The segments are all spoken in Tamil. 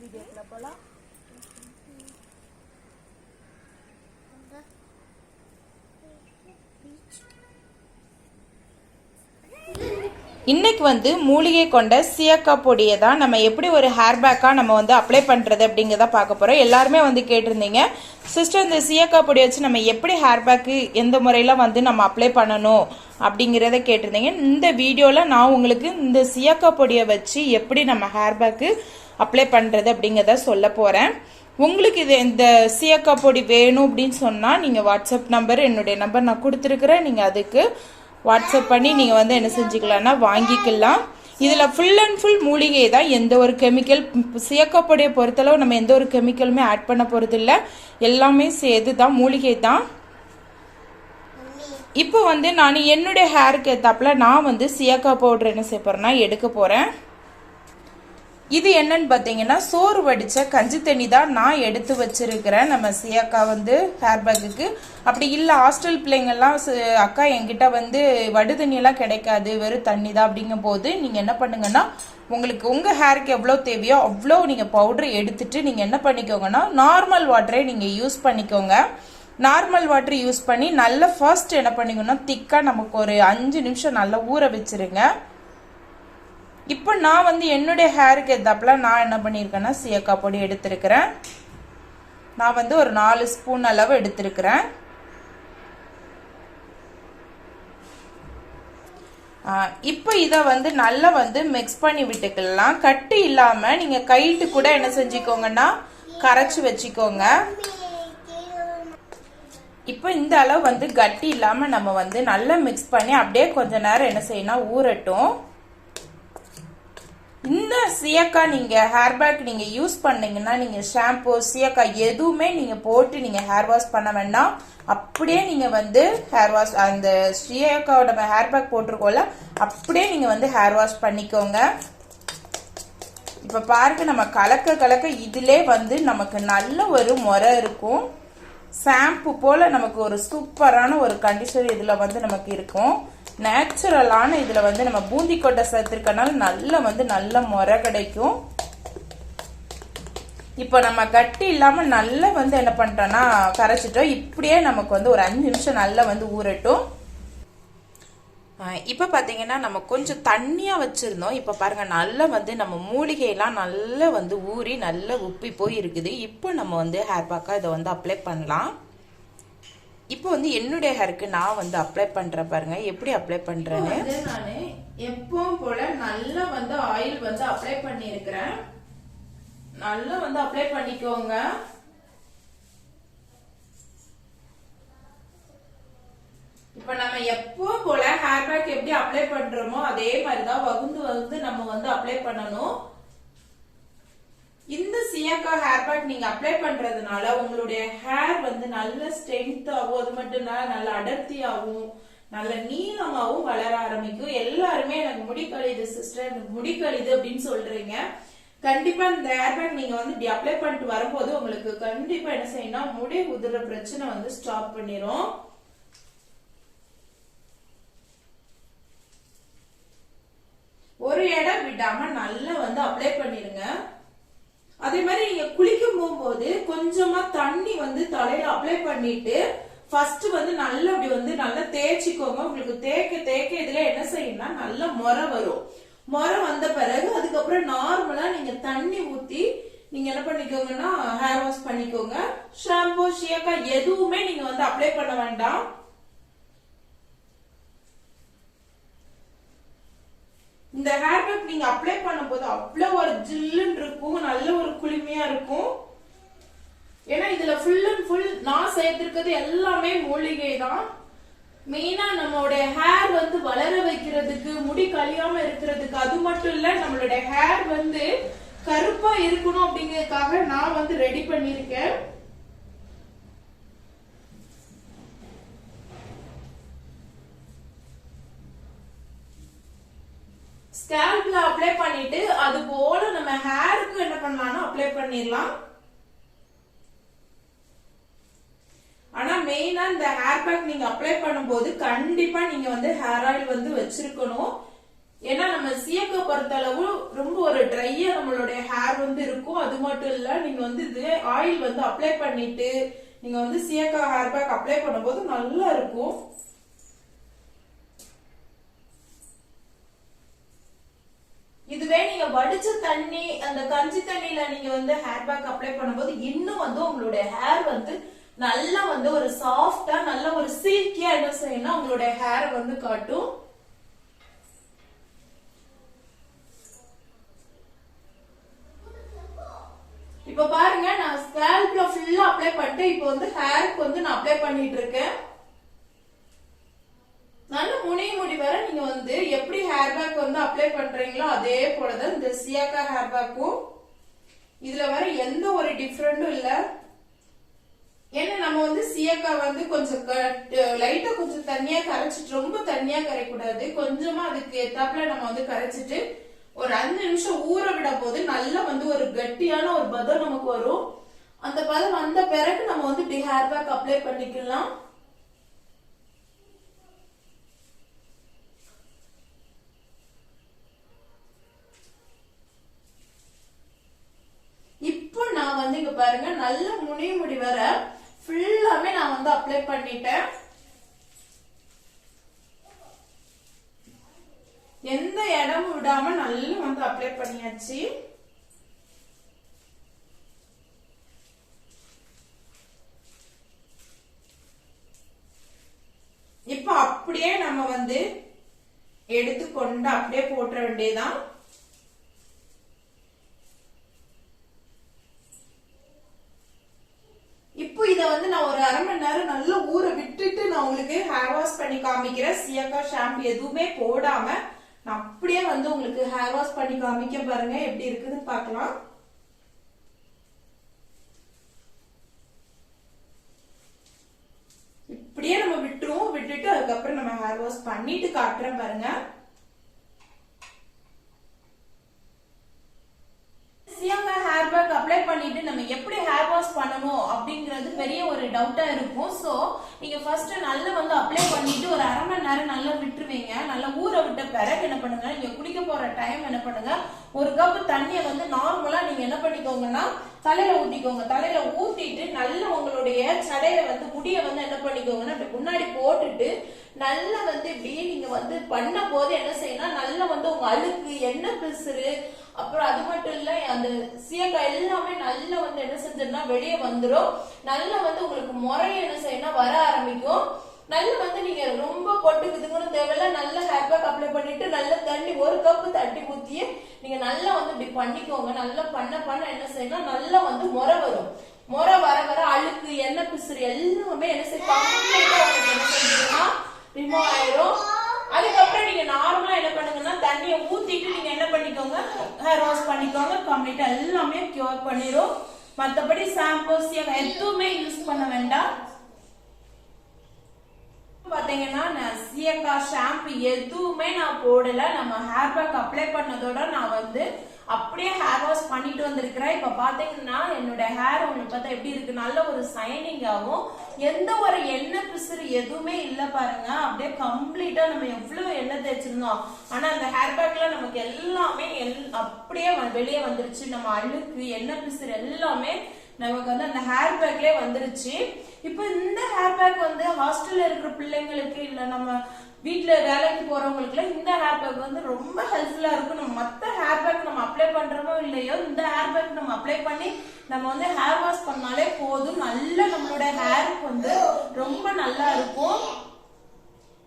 வீடியோக்குள்ள போலாம். இன்னைக்கு வந்து மூலிகை கொண்ட சியக்கா பொடியை தான் நம்ம எப்படி ஒரு ஹேர் பேக்காக நம்ம வந்து அப்ளை பண்ணுறது அப்படிங்கிறத பார்க்க போகிறோம். எல்லாருமே வந்து கேட்டிருந்தீங்க, சிஸ்டர் இந்த சியக்கா பொடி வச்சு நம்ம எப்படி ஹேர் பேக்கு எந்த முறையில் வந்து நம்ம அப்ளை பண்ணணும் அப்படிங்கிறத கேட்டிருந்தீங்க. இந்த வீடியோவில் நான் உங்களுக்கு இந்த சியக்கா பொடியை வச்சு எப்படி நம்ம ஹேர் பேக்கு அப்ளை பண்ணுறது அப்படிங்கிறத சொல்ல போகிறேன். உங்களுக்கு இது இந்த சியக்கா பொடி வேணும் அப்படின்னு சொன்னால் நீங்கள் வாட்ஸ்அப் நம்பர், என்னுடைய நம்பர் நான் கொடுத்துருக்குறேன். நீங்கள் அதுக்கு வாட்ஸ்அப் பண்ணி நீங்கள் வந்து என்ன செஞ்சுக்கலாம்னா வாங்கிக்கலாம். இதில் ஃபுல் அண்ட் ஃபுல் மூலிகை தான், எந்த ஒரு கெமிக்கல், சியக்காப்பொடியை பொறுத்தளவு நம்ம எந்த ஒரு கெமிக்கலுமே ஆட் பண்ண போகிறது இல்லை, எல்லாமே சேர்த்து தான், மூலிகை தான். இப்போ வந்து நான் என்னுடைய ஹேருக்கு ஏற்றாப்புல நான் வந்து சியக்கா பவுடர் என்ன செய்ய போகிறேன்னா எடுக்க போகிறேன். இது என்னன்னு பார்த்தீங்கன்னா சோறு வடித்த கஞ்சி தண்ணி தான் நான் எடுத்து வச்சிருக்கிறேன் நம்ம சியக்கா வந்து ஹேர் பேக்குக்கு. அப்படி இல்லை ஹாஸ்டல் பிள்ளைங்கள்லாம் அக்கா என்கிட்ட வந்து வடு தண்ணியெல்லாம் கிடைக்காது, வெறும் தண்ணி தான் அப்படிங்கும் போது நீங்கள் என்ன பண்ணுங்கன்னா உங்களுக்கு உங்கள் ஹேருக்கு எவ்வளோ தேவையோ அவ்வளோ நீங்கள் பவுடர் எடுத்துட்டு நீங்கள் என்ன பண்ணிக்கோங்கன்னா நார்மல் வாட்டரை நீங்கள் யூஸ் பண்ணிக்கோங்க. நார்மல் வாட்டர் யூஸ் பண்ணி நல்லா ஃபர்ஸ்ட் என்ன பண்ணிக்கோங்கன்னா திக்காக நமக்கு ஒரு 5 நிமிஷம் நல்லா ஊற வச்சிருங்க. இப்போ நான் வந்து என்னுடைய ஹேருக்கு ஏற்றாப்புல நான் என்ன பண்ணியிருக்கேன்னா சியக்கா பொடி எடுத்திருக்கிறேன். நான் வந்து ஒரு 4 ஸ்பூன் அளவு எடுத்திருக்கிறேன். இப்போ இதை வந்து நல்லா வந்து மிக்ஸ் பண்ணி விட்டுக்கலாம். கட்டி இல்லாமல் நீங்கள் கைட்டு கூட என்ன செஞ்சுக்கோங்கன்னா கரைச்சி வச்சுக்கோங்க. இப்போ இந்த அளவு வந்து கட்டி இல்லாமல் நம்ம வந்து நல்லா மிக்ஸ் பண்ணி அப்படியே கொஞ்ச நேரம் என்ன செய்யணும் ஊறட்டும். இந்த சியக்கா நீங்கள் ஹேர் பேக் நீங்கள் யூஸ் பண்ணீங்கன்னா நீங்கள் ஷாம்பு சியக்கா எதுவுமே நீங்கள் போட்டு நீங்கள் ஹேர் வாஷ் பண்ண வேண்டாம். அப்படியே நீங்கள் வந்து ஹேர் வாஷ் அந்த சியக்காவோட ஹேர் பேக் போட்டிருக்கோம்ல அப்படியே நீங்கள் வந்து ஹேர் வாஷ் பண்ணிக்கோங்க. இப்போ பாருங்க, நம்ம கலக்க கலக்க இதிலே வந்து நமக்கு நல்ல ஒரு முறை இருக்கும். ஷாம்பு போல் நமக்கு ஒரு சூப்பரான ஒரு கண்டிஷனர் இதில் வந்து நமக்கு இருக்கும். நேச்சுரலான இதில் வந்து நம்ம பூந்தி கொட்டை சேர்த்துருக்கனால நல்ல முறை கிடைக்கும். இப்போ நம்ம கட்டி இல்லாமல் நல்லா வந்து என்ன பண்ணிட்டோம்னா கரைச்சிட்டோம். இப்படியே நமக்கு வந்து ஒரு 5 நிமிஷம் நல்லா வந்து ஊறட்டும். இப்போ பார்த்தீங்கன்னா நம்ம கொஞ்சம் தண்ணியாக வச்சுருந்தோம். இப்போ பாருங்கள் நல்லா வந்து நம்ம மூலிகையெல்லாம் நல்லா வந்து ஊறி நல்லா உப்பி போய் இருக்குது. இப்போ நம்ம வந்து ஹேர் பேக்காக இதை வந்து அப்ளை பண்ணலாம். இப்போ வந்து என்னுடைய ஹேருக்கு நான் வந்து அப்ளை பண்றேன் பாருங்க, எப்படி அப்ளை பண்றேன்னு. நான் எப்பவும் போல நல்லா வந்து ஆயில் வந்து அப்ளை பண்ணிருக்கிறேன். நல்லா வந்து அப்ளை பண்ணிக்கோங்க. இப்ப நம்ம எப்பவும் போல ஹேர் பேக் எப்படி அப்ளை பண்றோமோ அதே மாதிரிதான் வகுந்து வகுந்து நம்ம வந்து அப்ளை பண்ணணும். இந்த சியக்கா ஹேர் பேக் நீங்க அப்ளை பண்றதுனால உங்களுடைய ஹேர் வந்து நல்ல ஸ்ட்ரென்த் ஆகும். அது மட்டும் இல்ல நல்ல அடர்த்தியாகவும் நல்ல நீளமாகவும் வளர ஆரம்பிக்கும். எல்லாருமே எனக்கு முடி கழிது சிஸ்டர், எனக்கு முடி கழிது அப்படின்னு சொல்றீங்க. கண்டிப்பா இந்த ஹேர் பேக் நீங்க வந்து இப்படி அப்ளை பண்ணிட்டு வரும்போது உங்களுக்கு கண்டிப்பா என்ன செய்யணும், முடி உதிர பிரச்சனை வந்து ஸ்டாப் பண்ணிரும். ஒரு இடம் விடாம நல்லா வந்து அப்ளை பண்ணிருங்க. அதே மாதிரி நீங்க குளிக்கும் போகும்போது கொஞ்சமா தண்ணி வந்து தலையில அப்ளை பண்ணிட்டு ஃபர்ஸ்ட் வந்து நல்லா அப்படி வந்து நல்லா தேய்ச்சிக்கோங்க. உங்களுக்கு தேய்க்க தேய்க்க இதுல என்ன செய்யணும்னா நல்ல முறை வரும். முறை வந்த பிறகு அதுக்கப்புறம் நார்மலா நீங்க தண்ணி ஊத்தி நீங்க என்ன பண்ணிக்கோங்கன்னா ஹேர் வாஷ் பண்ணிக்கோங்க. ஷாம்பு சியக்கா எதுவுமே நீங்க வந்து அப்ளை பண்ண வேண்டாம். இந்த ஹேர் பேக் நீங்க அப்ளை பண்ணும் போது அவ்வளவு ஒரு ஜில்லுன்னு இருக்கும், நல்ல ஒரு குளிமையா இருக்கும். ஏன்னா இதுல ஃபுல் அண்ட் ஃபுல் நான் சேர்த்திருக்கிறது எல்லாமே மூலிகை தான். மெயினா நம்மளுடைய ஹேர் வந்து வளர வைக்கிறதுக்கு, முடி கழியாம இருக்கிறதுக்கு, அது மட்டும் இல்ல நம்மளுடைய ஹேர் வந்து கருப்பா இருக்கணும் அப்படிங்கிறதுக்காக நான் வந்து ரெடி பண்ணிருக்கேன். ஸ்கேல்ப்ல அப்ளை பண்ணிட்டு அது போல நம்ம ஹேருக்கு என்ன பண்ணலாம்னா அப்ளை பண்ணிடலாம். ஆனா மெயினா இந்த ஹேர் பேக் நீங்க அப்ளை பண்ணும்போது கண்டிப்பா நீங்க வந்து ஹேர் ஆயில் வந்து வச்சிருக்கணும். ஏன்னா நம்ம சீயக்கா பொறுத்த அளவு ரொம்ப ஒரு ட்ரையா நம்மளுடைய ஹேர் வந்து இருக்கும். அது மட்டும் இல்ல, நீங்க வந்து இது ஆயில் வந்து அப்ளை பண்ணிட்டு நீங்க வந்து சீயக்கா ஹேர் பேக் அப்ளை பண்ணும்போது நல்லா இருக்கும். இதுவே நீங்க வடிச்ச தண்ணி, அந்த கஞ்சி தண்ணியில நீங்க வந்து ஹேர் பேக் அப்ளை பண்ணும்போது இன்னும் வந்து உங்களுடைய ஹேர் வந்து நல்லா வந்து ஒரு சாஃப்டா நல்ல ஒரு சில்கியா என்ன செய்யணும் உங்களுடைய ஹேர் வந்து காட்டும். இப்ப பாருங்க, நான் ஸ்கேல்ப்ல ஃபுல்லா அப்ளை பண்ணிட்டு இப்போ வந்து ஹேருக்கு வந்து நான் அப்ளை பண்ணிட்டு இருக்கேன். நல்ல முடி வர நீங்க வந்து எப்படி ஹேர் பேக் வந்து அப்ளை பண்றீங்களோ அதே போலதான் இந்த சியாக்கா ஹேர் பேக்கும். இதுல வர எந்த ஒரு டிஃபரெண்டும் இல்ல. ஏன்னா நம்ம வந்து சியாக்கா வந்து கொஞ்சம் லைட்டா கொஞ்சம் தண்ணியா கரைச்சிட்டு, ரொம்ப தண்ணியா கரைக்கூடாது, கொஞ்சமா அதுக்கு ஏத்தாப்புல நம்ம வந்து கரைச்சிட்டு ஒரு 5 நிமிஷம் ஊற விட போது நல்லா வந்து ஒரு கட்டியான ஒரு பதம் நமக்கு வரும். அந்த பதம் வந்த பிறகு நம்ம வந்து இப்படி ஹேர் பேக் அப்ளை பண்ணிக்கலாம். இப்போ நான் வந்து இங்க பாருங்க, நல்ல முடி வர ஃபுல்லாமே நான் வந்து அப்ளை பண்ணிட்டேன். எந்த இடமும் விடாம நல்லா வந்து அப்ளை பண்ணியாச்சு. இப்ப அப்படியே நம்ம வந்து எடுத்துக்கொண்டு அப்படியே போட்டுற வேண்டியதான். இப்போ இத வந்து நான் ஒரு 1/2 மணி நேரம் நல்லா ஊற விட்டுட்டு நான் உங்களுக்கு ஹேர் வாஷ் பண்ணி காமிக்கிறேன். சியாக்கா ஷாம்பு எதுவுமே போடாம நான் அப்படியே வந்து உங்களுக்கு ஹேர் வாஷ் பண்ணி காமிக்க பாருங்க, எப்படி இருக்குதுன்னு பார்க்கலாம். இப்படியே நம்ம விட்டுட்டு அதுக்கப்புறம் நம்ம ஹேர் வாஷ் பண்ணிட்டு காட்டுறேன் பாருங்க. ஹேர் பேக் அப்ளை பண்ணிட்டு நம்ம எப்படி ஹேர் வாஷ் பண்ணணும் அப்படிங்கிறது பெரிய ஒரு டவுட்டா இருக்கும். சோ நீங்க ஃபர்ஸ்ட் நல்லா வந்து அப்ளை பண்ணிட்டு ஒரு 1/2 மணி நேரம் நல்லா விட்டுருவீங்க. நல்லா ஊற விட்ட பிறகு என்ன பண்ணுங்க, நீங்க குளிக்க போற டைம் என்ன பண்ணுங்க, ஒரு கப் தண்ணியை வந்து நார்மலா நீங்க என்ன பண்ணிக்கோங்கன்னா தலையில ஊத்திக்கோங்க. தலையில ஊத்திட்டு நல்ல உங்களுடைய சடையில வந்து முடிய வந்து என்ன பண்ணிக்கோங்கன்னா இப்படி முன்னாடி போட்டுட்டு நல்லா வந்து இப்படி நீங்க வந்து பண்ண போது என்ன செய்யணும், நல்லா வந்து உங்க அழுக்கு எண்ணெய் பிசுறு அப்புறம் அது மட்டும் இல்ல அந்த சீயக்காய் எல்லாமே நல்லா வந்து என்ன செஞ்சிருந்தா வெளியே வந்துடும். நல்லா வந்து உங்களுக்கு முறை என்ன செய்யணும் வர ஆரம்பிக்கும். நல்ல வந்து நீங்க ரொம்ப பொட்டுக்குதுங்கன்னு தேவையில்ல, நல்ல ஹேர் பேக் அப்ளை பண்ணிட்டு நல்ல தண்ணி 1 கப் தண்ணி ஊத்தியே நீங்க நல்லா வந்து இப்படி பண்ணிக்கோங்க. நல்லா பண்ண என்ன செய்யணும், நல்லா வந்து முறை வரும். முறை வர அழுக்கு எண்ணெய் பிசுறு எல்லாமே என்ன செய்யணும் ரிமூவ் ஆயிரும். அதுக்கப்புறம் நீங்க நார்மலா என்ன பண்ணுங்கன்னா தண்ணியை ஊத்திட்டு நீங்க என்ன பண்ணிக்கோங்க, ஹேர் வாஷ் பண்ணிக்கோங்க. கம்ப்ளீட்டா எல்லாமே கியூர் பண்ணிரும். மத்தபடி ஷாம்பு எதுவுமே யூஸ் பண்ண வேண்டாம். பாத்தீங்கன்னா நான் சீயக்கா ஷாம்பு எதுவுமே நான் போடல. நம்ம ஹேர் பேக் அப்ளை பண்ணதோட நான் வந்து அப்படியே ஹேர் வாஷ் பண்ணிட்டு வந்திருக்கிறேன். இப்ப பாத்தீங்கன்னா என்னோட ஹேர் உங்களுக்கு பார்த்தா எப்படி இருக்கு, நல்ல ஒரு சைனிங் ஆகும். எந்த ஒரு எண்ணெய் பிசுறு எதுவுமே இல்ல பாருங்க. அப்படியே கம்ப்ளீட்டா நம்ம எவ்வளவு எண்ணெய் தேய்ச்சிருந்தோம், ஆனா அந்த ஹேர் பேக்ல நமக்கு எல்லாமே அப்படியே வெளியே வந்துருச்சு. நம்ம அழுக்கு எண்ணெய் பிசுறு எல்லாமே நமக்கு வந்து அந்த ஹேர் பேக்லயே வந்துருச்சு. இப்ப இந்த ஹேர் பேக் வந்து ஹாஸ்டல்ல இருக்கிற பிள்ளைங்களுக்கு இல்ல நம்ம வீட்டுல வேலைக்கு போறவங்களுக்கு இந்த ஹேர் பேக் வந்து ரொம்ப ஹெல்ப்ஃபுல்லா இருக்கும். நம்ம மத்த ஹேர் பேக் நம்ம அப்ளை பண்றோமோ இல்லையோ, இந்த ஹேர் பேக் நம்ம அப்ளை பண்ணி நம்ம வந்து ஹேர் வாஷ் பண்ணாலே போதும். நல்ல நம்மளோட ஹேருக்கு வந்து ரொம்ப நல்லா இருக்கும்.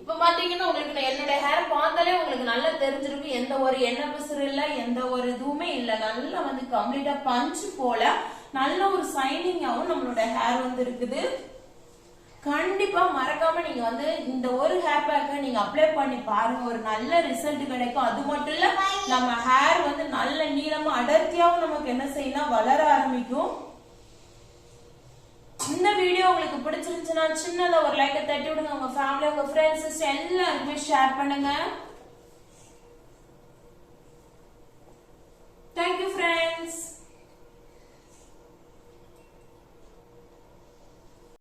இப்ப பாத்தீங்கன்னா உங்களுக்கு என்னோட ஹேர் பார்த்தாலே உங்களுக்கு நல்லா தெரிஞ்சிருக்கும், எந்த ஒரு எண்ணெய் பிசுறு இல்ல, எந்த ஒரு இதுவுமே இல்ல. நல்லா வந்து கம்ப்ளீட்டா பஞ்சு போல நல்ல ஒரு சைனிங்காவும் நம்மளோட ஹேர் வந்து இருக்குது. கண்டிப்பா மறக்காம நீங்க வந்து இந்த ஒரு ஹேர் பேக்கை நீங்க அப்ளை பண்ணி பாருங்க, ஒரு நல்ல ரிசல்ட் கிடைக்கும். அது மட்டும் இல்ல நம்ம ஹேர் வந்து நல்ல நீளமா அடர்த்தியாவும் நமக்கு என்ன செய்யணும் வளர ஆரம்பிக்கும். இந்த வீடியோ உங்களுக்கு பிடிச்சிருந்துச்சுன்னா சின்னதா ஒரு லைக்கை தட்டி விடுங்க. உங்க ஃபேமிலி உங்க ஃப்ரெண்ட்ஸ் எல்லாருக்குமே ஷேர் பண்ணுங்க.